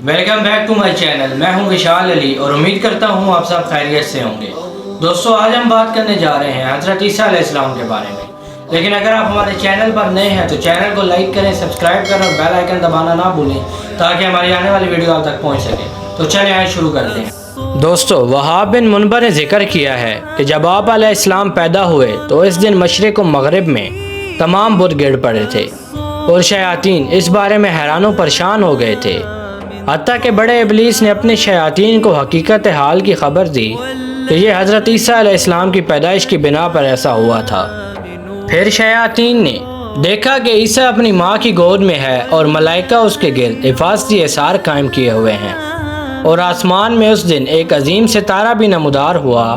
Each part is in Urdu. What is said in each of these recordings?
Welcome back to my channel. میں ہوں وشال علی اور امید کرتا ہوں آپ سب خیریت سے ہوں گے. دوستو آج ہم بات کرنے جا رہے ہیں حضرت عیسیٰ علیہ السلام کے بارے میں. لیکن اگر آپ ہمارے چینل پر نئے ہیں تو چینل کو لائک کریں, سبسکرائب کریں اور بیل آئیکن دبانا نہ بھولیں تاکہ ہماری آنے والی ویڈیو آپ تک پہنچ سکے. تو چلیں آئیں شروع کرتے ہیں. دوستو وہاب بن منبر نے ذکر کیا ہے کہ جب آپ علیہ السلام پیدا ہوئے تو اس دن مشرق و مغرب میں تمام بت گر پڑے تھے اور شیاطین اس بارے میں حیران و پریشان ہو گئے تھے. حتیٰ کہ بڑے ابلیس نے اپنے شیاطین کو حقیقت حال کی خبر دی کہ یہ حضرت عیسیٰ علیہ السلام کی پیدائش کی بنا پر ایسا ہوا تھا. پھر شیاطین نے دیکھا کہ عیسیٰ اپنی ماں کی گود میں ہے اور ملائکہ اس کے گرد حفاظتی احصار قائم کیے ہوئے ہیں, اور آسمان میں اس دن ایک عظیم ستارہ بھی نمودار ہوا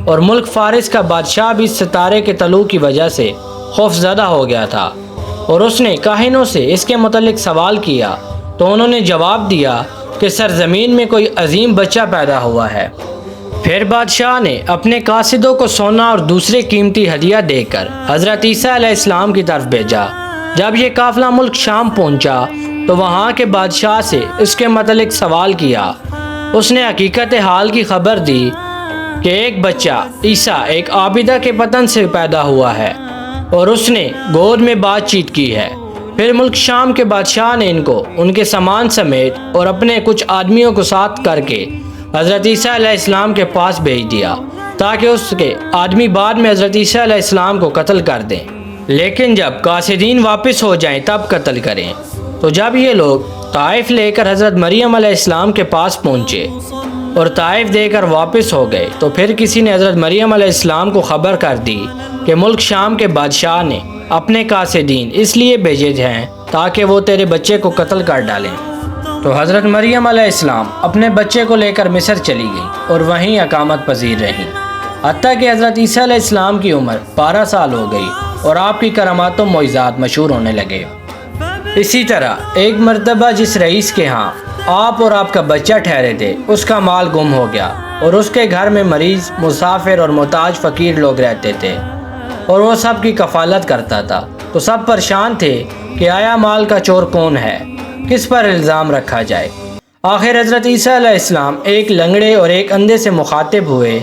اور ملک فارس کا بادشاہ بھی اس ستارے کے طلوع کی وجہ سے خوف زدہ ہو گیا تھا, اور اس نے کاہنوں سے اس کے متعلق سوال کیا تو انہوں نے جواب دیا کہ سرزمین میں کوئی عظیم بچہ پیدا ہوا ہے. پھر بادشاہ نے اپنے قاصدوں کو سونا اور دوسرے قیمتی ہدیہ دے کر حضرت عیسیٰ علیہ السلام کی طرف بھیجا. جب یہ قافلہ ملک شام پہنچا تو وہاں کے بادشاہ سے اس کے متعلق سوال کیا. اس نے حقیقت حال کی خبر دی کہ ایک بچہ عیسیٰ ایک عابدہ کے پتن سے پیدا ہوا ہے اور اس نے گود میں بات چیت کی ہے. پھر ملک شام کے بادشاہ نے ان کو ان کے سامان سمیت اور اپنے کچھ آدمیوں کو ساتھ کر کے حضرت عیسیٰ علیہ السلام کے پاس بھیج دیا تاکہ اس کے آدمی بعد میں حضرت عیسیٰ علیہ السلام کو قتل کر دیں, لیکن جب قاصدین واپس ہو جائیں تب قتل کریں. تو جب یہ لوگ طائف لے کر حضرت مریم علیہ السلام کے پاس پہنچے اور طائف دے کر واپس ہو گئے تو پھر کسی نے حضرت مریم علیہ السلام کو خبر کر دی کہ ملک شام کے بادشاہ نے اپنے قاصدین اس لیے بھیجے ہیں تاکہ وہ تیرے بچے کو قتل کر ڈالیں. تو حضرت مریم علیہ السلام اپنے بچے کو لے کر مصر چلی گئیں اور وہیں اقامت پذیر رہیں, حتیٰ کہ حضرت عیسیٰ علیہ السلام کی عمر 12 سال ہو گئی اور آپ کی کرامات و معجزات مشہور ہونے لگے. اسی طرح ایک مرتبہ جس رئیس کے ہاں آپ اور آپ کا بچہ ٹھہرے تھے اس کا مال گم ہو گیا اور اس کے گھر میں مریض, مسافر اور محتاج فقیر لوگ رہتے تھے اور وہ سب کی کفالت کرتا تھا. تو سب پریشان تھے کہ آیا مال کا چور کون ہے, کس پر الزام رکھا جائے. آخر حضرت عیسیٰ علیہ السلام ایک لنگڑے اور ایک اندھے سے مخاطب ہوئے.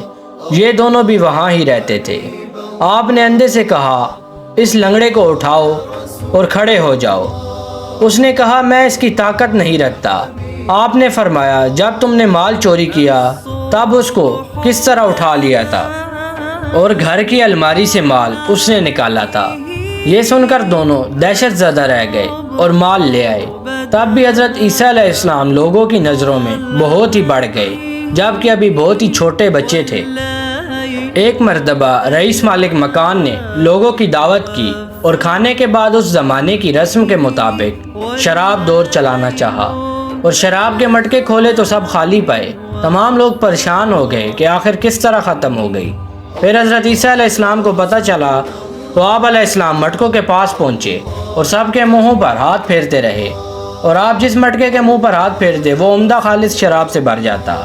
یہ دونوں بھی وہاں ہی رہتے تھے. آپ نے اندھے سے کہا اس لنگڑے کو اٹھاؤ اور کھڑے ہو جاؤ. اس نے کہا میں اس کی طاقت نہیں رکھتا. آپ نے فرمایا جب تم نے مال چوری کیا تب اس کو کس طرح اٹھا لیا تھا, اور گھر کی الماری سے مال اس نے نکالا تھا. یہ سن کر دونوں دہشت زدہ رہ گئے اور مال لے آئے. تب بھی حضرت عیسیٰ علیہ السلام لوگوں کی نظروں میں بہت ہی بڑھ گئے جبکہ ابھی بہت ہی چھوٹے بچے تھے. ایک مرتبہ رئیس مالک مکان نے لوگوں کی دعوت کی اور کھانے کے بعد اس زمانے کی رسم کے مطابق شراب دور چلانا چاہا اور شراب کے مٹکے کھولے تو سب خالی پائے. تمام لوگ پریشان ہو گئے کہ آخر کس طرح ختم ہو گئی. پھر حضرت عیسیٰ علیہ السلام کو پتہ چلا تو آپ علیہ السلام مٹکوں کے پاس پہنچے اور سب کے منہوں پر ہاتھ پھیرتے رہے, اور آپ جس مٹکے کے منہ پر ہاتھ پھیرتے وہ عمدہ خالص شراب سے بھر جاتا.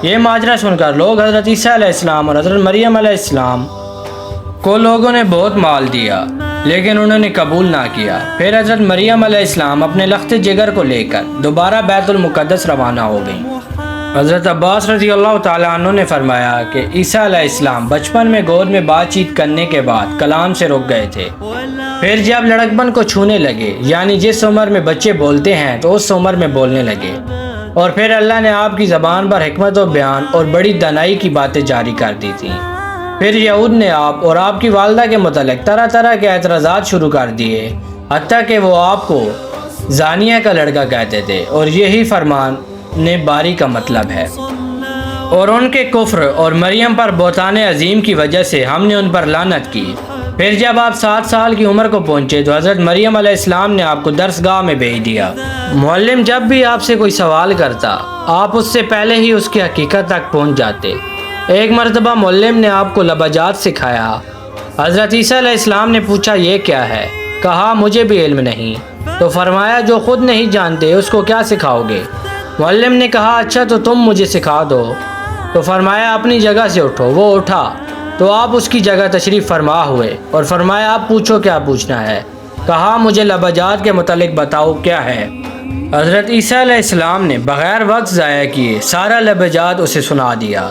یہ ماجرا سن کر لوگ حضرت عیسیٰ علیہ السلام اور حضرت مریم علیہ السلام کو لوگوں نے بہت مال دیا لیکن انہوں نے قبول نہ کیا. پھر حضرت مریم علیہ السلام اپنے لخت جگر کو لے کر دوبارہ بیت المقدس روانہ ہو گئیں. حضرت عباس رضی اللہ تعالیٰ عنہ نے فرمایا کہ عیسیٰ علیہ السلام بچپن میں گود میں بات چیت کرنے کے بعد کلام سے رک گئے تھے. پھر جب لڑکپن کو چھونے لگے یعنی جس عمر میں بچے بولتے ہیں تو اس عمر میں بولنے لگے, اور پھر اللہ نے آپ کی زبان پر حکمت و بیان اور بڑی دانائی کی باتیں جاری کر دی تھیں. پھر یہود نے آپ اور آپ کی والدہ کے متعلق طرح طرح کے اعتراضات شروع کر دیے, حتیٰ کہ وہ آپ کو زانیہ کا لڑکا کہتے تھے, اور یہی فرمان نے باری کا مطلب ہے. اور ان کے کفر اور مریم پر بہتان عظیم کی وجہ سے ہم نے ان پر لعنت کی. پھر جب آپ 7 سال کی عمر کو پہنچے تو حضرت مریم علیہ السلام نے آپ کو درس گاہ میں بھیج دیا. معلم جب بھی آپ سے کوئی سوال کرتا آپ اس سے پہلے ہی اس کی حقیقت تک پہنچ جاتے. ایک مرتبہ معلم نے آپ کو لبجات سکھایا. حضرت عیسیٰ علیہ السلام نے پوچھا یہ کیا ہے؟ کہا مجھے بھی علم نہیں. تو فرمایا جو خود نہیں جانتے اس کو کیا سکھاؤ گے؟ معلم نے کہا اچھا تو تم مجھے سکھا دو. تو فرمایا اپنی جگہ سے اٹھو. وہ اٹھا تو آپ اس کی جگہ تشریف فرما ہوئے اور فرمایا آپ پوچھو کیا پوچھنا ہے. کہا مجھے لبجات کے متعلق بتاؤ کیا ہے. حضرت عیسیٰ علیہ السلام نے بغیر وقت ضائع کیے سارا لبجات اسے سنا دیا۔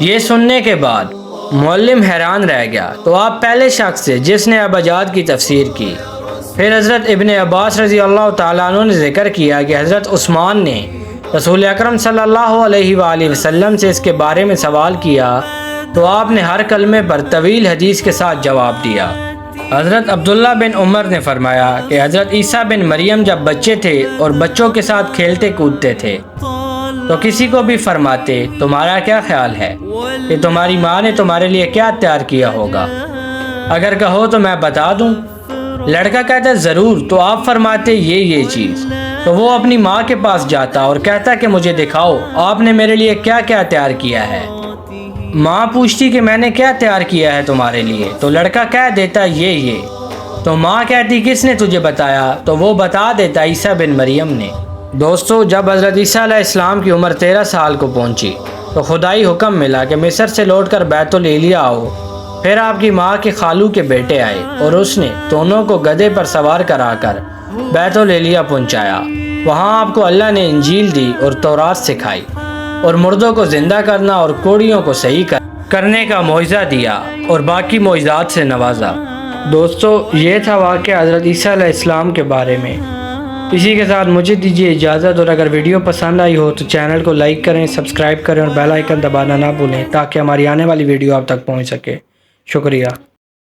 یہ سننے کے بعد معلم حیران رہ گیا تو آپ پہلے شخص تھے جس نے ابجاد کی تفسیر کی۔ پھر حضرت ابن عباس رضی اللہ تعالیٰ عنہ نے ذکر کیا کہ حضرت عثمان نے رسول اکرم صلی اللہ علیہ وآلہ وسلم سے اس کے بارے میں سوال کیا تو آپ نے ہر کلمے پر طویل حدیث کے ساتھ جواب دیا۔ حضرت عبداللہ بن عمر نے فرمایا کہ حضرت عیسیٰ بن مریم جب بچے تھے اور بچوں کے ساتھ کھیلتے کودتے تھے تو کسی کو بھی فرماتے تمہارا کیا خیال ہے کہ تمہاری ماں نے تمہارے لیے کیا تیار کیا ہوگا؟ اگر کہو تو میں بتا دوں۔ لڑکا کہتا ضرور، تو آپ فرماتے یہ چیز، تو وہ اپنی ماں کے پاس جاتا اور کہتا کہ مجھے دکھاؤ آپ نے میرے لیے کیا کیا تیار کیا ہے۔ ماں پوچھتی کہ میں نے کیا تیار کیا ہے تمہارے لیے، تو لڑکا کہہ دیتا یہ، تو ماں کہتی کس نے تجھے بتایا؟ تو وہ بتا دیتا عیسیٰ بن مریم نے۔ دوستو، جب حضرت عیسیٰ علیہ السلام کی عمر 13 سال کو پہنچی تو خدائی حکم ملا کہ مصر سے لوٹ کر بیت العلیہ آؤ۔ پھر آپ کی ماں کے خالو کے بیٹے آئے اور اس نے دونوں کو گدھے پر سوار کرا کر بیت العلیہ پہنچایا۔ وہاں آپ کو اللہ نے انجیل دی اور تورات سکھائی اور مردوں کو زندہ کرنا اور کوڑیوں کو صحیح کرنے کا معجزہ دیا اور باقی معجزات سے نوازا۔ دوستو، یہ تھا واقعہ حضرت عیسیٰ علیہ السلام کے بارے میں۔ اسی کے ساتھ مجھے دیجیے اجازت، اور اگر ویڈیو پسند آئی ہو تو چینل کو لائک کریں، سبسکرائب کریں اور بیل آئیکن دبانا نہ بھولیں تاکہ ہماری آنے والی ویڈیو آپ تک پہنچ سکے۔ شکریہ۔